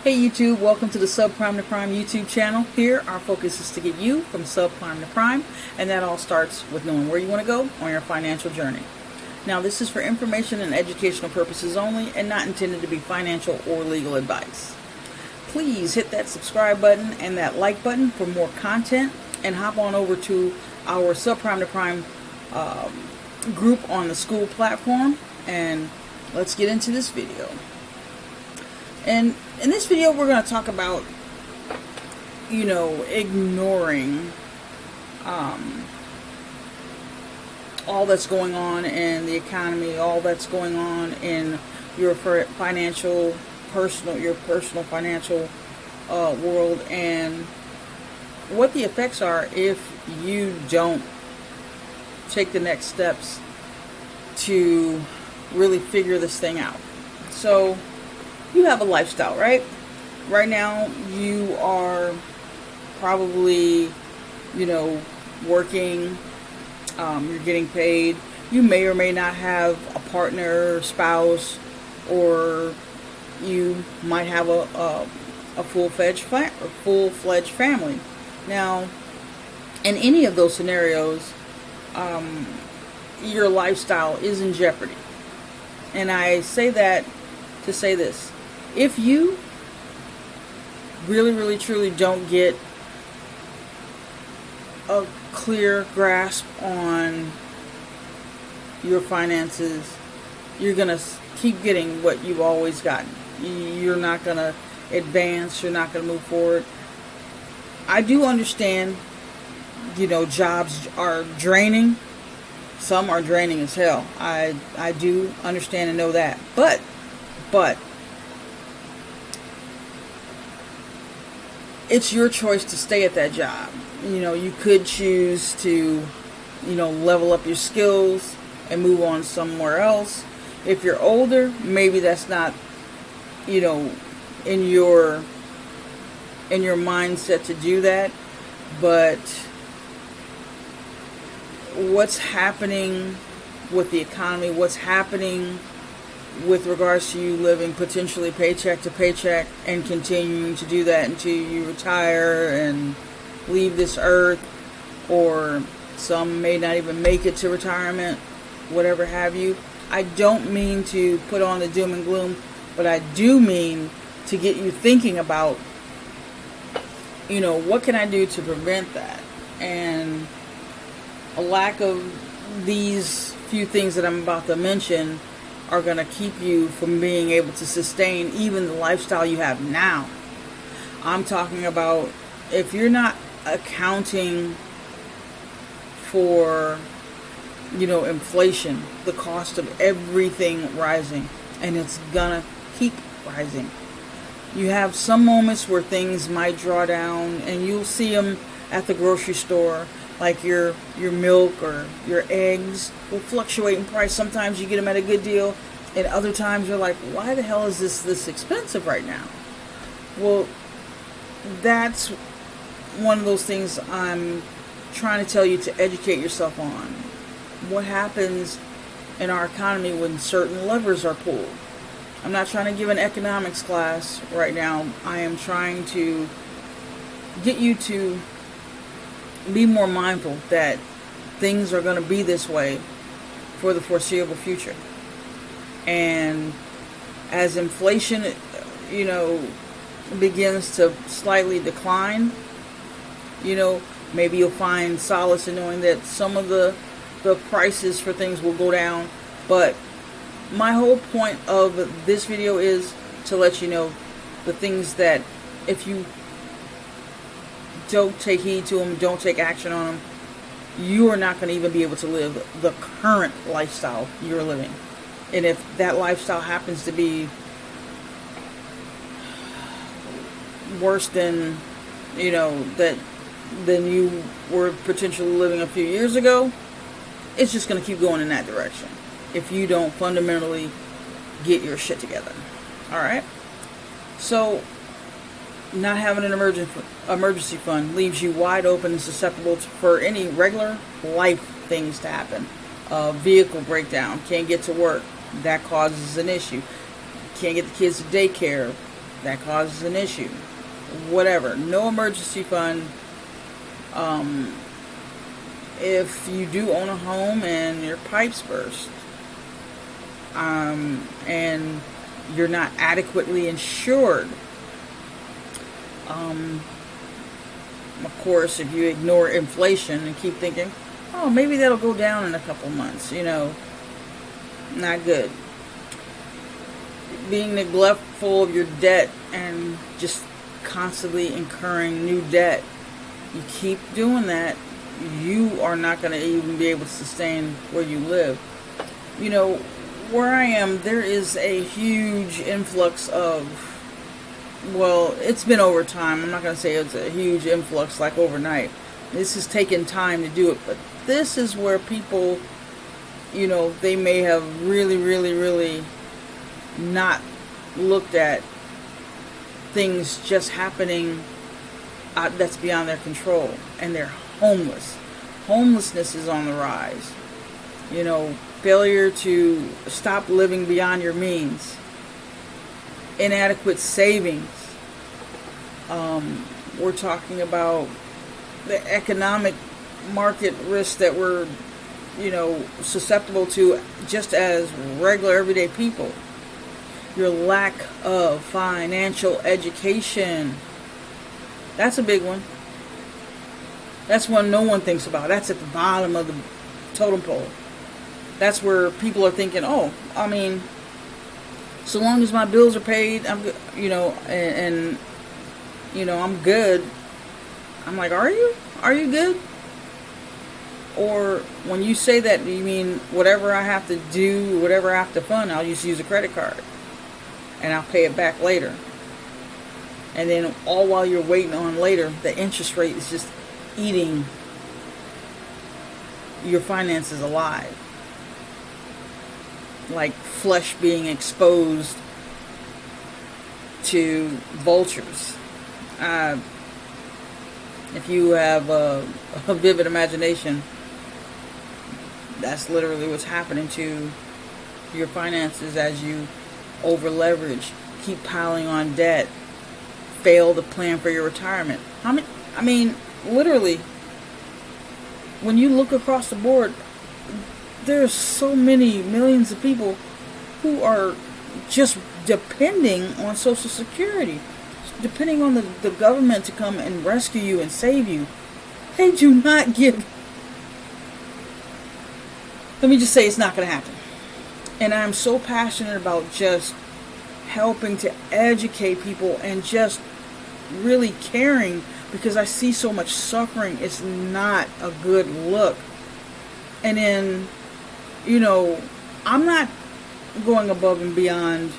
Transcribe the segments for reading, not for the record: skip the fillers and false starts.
Hey YouTube, welcome to the Subprime to Prime YouTube channel. Here, our focus is to get you from subprime to prime, and that all starts with knowing where you want to go on your financial journey. Now, this is for information and educational purposes only, and not intended to be financial or legal advice. Please hit that subscribe button and that like button for more content, and hop on over to our Subprime to Prime group on the school platform, and let's get into this video. And in this video, we're going to talk about, ignoring all that's going on in the economy, all that's going on in your personal financial world, and what the effects are if you don't take the next steps to really figure this thing out. So, you have a lifestyle, right? Right now, you are probably, working, you're getting paid. You may or may not have a partner or spouse, or you might have a full-fledged family. Now, in any of those scenarios, your lifestyle is in jeopardy. And I say that to say this. If you really, truly don't get a clear grasp on your finances, you're going to keep getting what you've always gotten. You're not going to advance. You're not going to move forward. I do understand, jobs are draining. Some are draining as hell. I do understand and know that. But it's your choice to stay at that job. You could choose to, level up your skills and move on somewhere else. If you're older, maybe that's not, in your mindset to do that. But what's happening with the economy, what's happening with regards to you living potentially paycheck to paycheck and continuing to do that until you retire and leave this earth, or some may not even make it to retirement, whatever have you. I don't mean to put on the doom and gloom, but I do mean to get you thinking about, what can I do to prevent that? And a lack of these few things that I'm about to mention are going to keep you from being able to sustain even the lifestyle you have now. I'm talking about if you're not accounting for, inflation, the cost of everything rising, and it's going to keep rising. You have some moments where things might draw down, and you'll see them at the grocery store. Like your milk or your eggs will fluctuate in price. Sometimes you get them at a good deal, and other times you're like, why the hell is this expensive right now? Well, that's one of those things I'm trying to tell you to educate yourself on. What happens in our economy when certain levers are pulled? I'm not trying to give an economics class right now. I am trying to get you to be more mindful that things are going to be this way for the foreseeable future. And as inflation, begins to slightly decline, maybe you'll find solace in knowing that some of the prices for things will go down. But my whole point of this video is to let you know the things that if you don't take heed to them, don't take action on them, you are not going to even be able to live the current lifestyle you're living. And if that lifestyle happens to be worse than, than you were potentially living a few years ago, it's just going to keep going in that direction if you don't fundamentally get your shit together. Alright? So, not having an emergency fund leaves you wide open and susceptible for any regular life things to happen. Vehicle breakdown, can't get to work, that causes an issue. Can't get the kids to daycare, that causes an issue. Whatever. No emergency fund. If you do own a home and your pipes burst, and you're not adequately insured, of course, if you ignore inflation and keep thinking, oh, maybe that'll go down in a couple months, not good. Being neglectful of your debt and just constantly incurring new debt, you keep doing that, you are not going to even be able to sustain where you live. Where I am, there is a huge influx of, well, it's been over time. I'm not going to say it's a huge influx like overnight. This has taken time to do it, but this is where people, they may have really, really, really not looked at things just happening that's beyond their control, and they're homeless. Homelessness is on the rise. Failure to stop living beyond your means, inadequate savings. We're talking about the economic market risk that we're, susceptible to just as regular everyday people. Your lack of financial education. That's a big one. That's one no one thinks about. That's at the bottom of the totem pole. That's where people are thinking, oh, so long as my bills are paid, I'm good, and I'm good. I'm like, are you? Are you good? Or when you say that, you mean whatever I have to do, whatever I have to fund, I'll just use a credit card and I'll pay it back later. And then all while you're waiting on later, the interest rate is just eating your finances alive. Like flesh being exposed to vultures. If you have a vivid imagination, that's literally what's happening to your finances as you over leverage, keep piling on debt, fail to plan for your retirement. Literally, when you look across the board, there's so many millions of people who are just depending on Social Security, depending on the government to come and rescue you and save you. They do not give. Let me just say it's not going to happen. And I'm so passionate about just helping to educate people and just really caring, because I see so much suffering. It's not a good look. And then, I'm not going above and beyond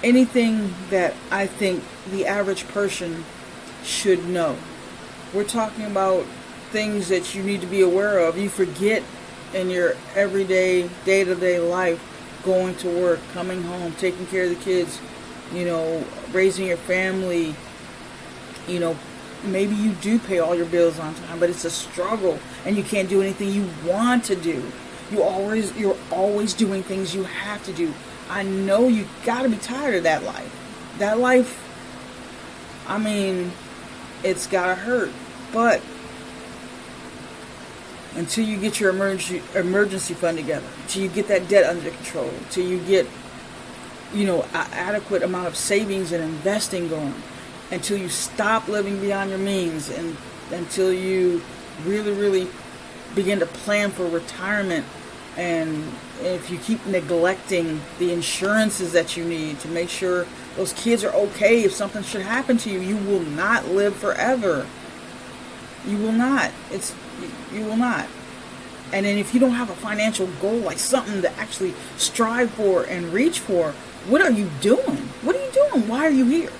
anything that I think the average person should know. We're talking about things that you need to be aware of. You forget in your everyday, day-to-day life, going to work, coming home, taking care of the kids, raising your family. Maybe you do pay all your bills on time, but it's a struggle and you can't do anything you want to do. You're always doing things you have to do. I know you gotta be tired of that life. That life, it's gotta hurt. But until you get your emergency fund together, until you get that debt under control, until you get, an adequate amount of savings and investing going, until you stop living beyond your means, and until you really, really begin to plan for retirement, and if you keep neglecting the insurances that you need to make sure those kids are okay if something should happen to you, you will not live forever. You will not. You will not. And then if you don't have a financial goal, like something to actually strive for and reach for, what are you doing? What are you doing? Why are you here?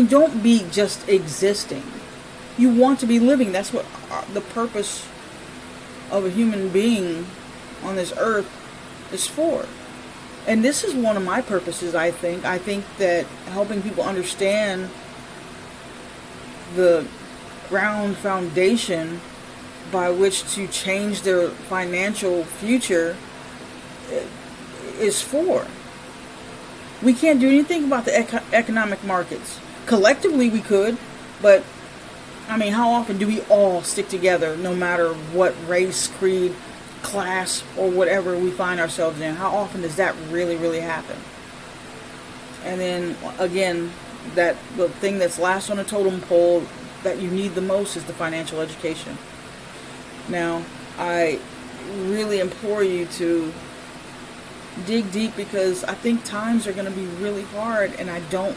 Don't be just existing. You want to be living. That's what the purpose of a human being on this earth is for. And this is one of my purposes, I think. I think that helping people understand the ground foundation by which to change their financial future is for. We can't do anything about the economic markets. Collectively, we could, but I mean, how often do we all stick together, no matter what race, creed, class, or whatever we find ourselves in? How often does that really, really happen? And then again, that the thing that's last on the totem pole that you need the most is the financial education. Now, I really implore you to dig deep, because I think times are going to be really hard, and I don't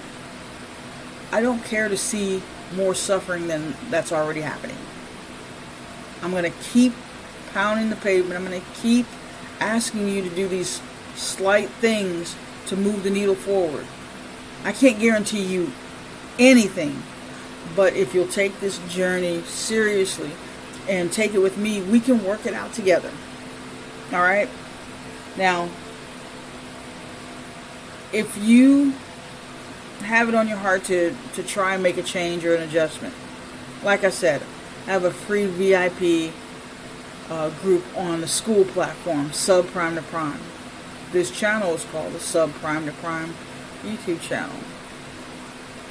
care to see more suffering than that's already happening. I'm going to keep pounding the pavement. I'm going to keep asking you to do these slight things to move the needle forward. I can't guarantee you anything, but if you'll take this journey seriously and take it with me, we can work it out together. All right? Now, if you have it on your heart to try and make a change or an adjustment, like I said, I have a free VIP group on the school platform, Subprime to Prime. This channel is called the Subprime to Prime YouTube channel.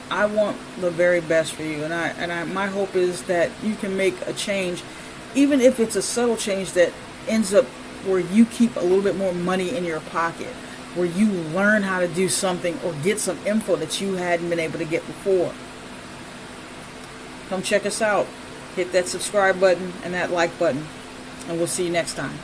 I want the very best for you, and my hope is that you can make a change, even if it's a subtle change that ends up where you keep a little bit more money in your pocket, where you learn how to do something or get some info that you hadn't been able to get before. Come check us out. Hit that subscribe button and that like button, and we'll see you next time.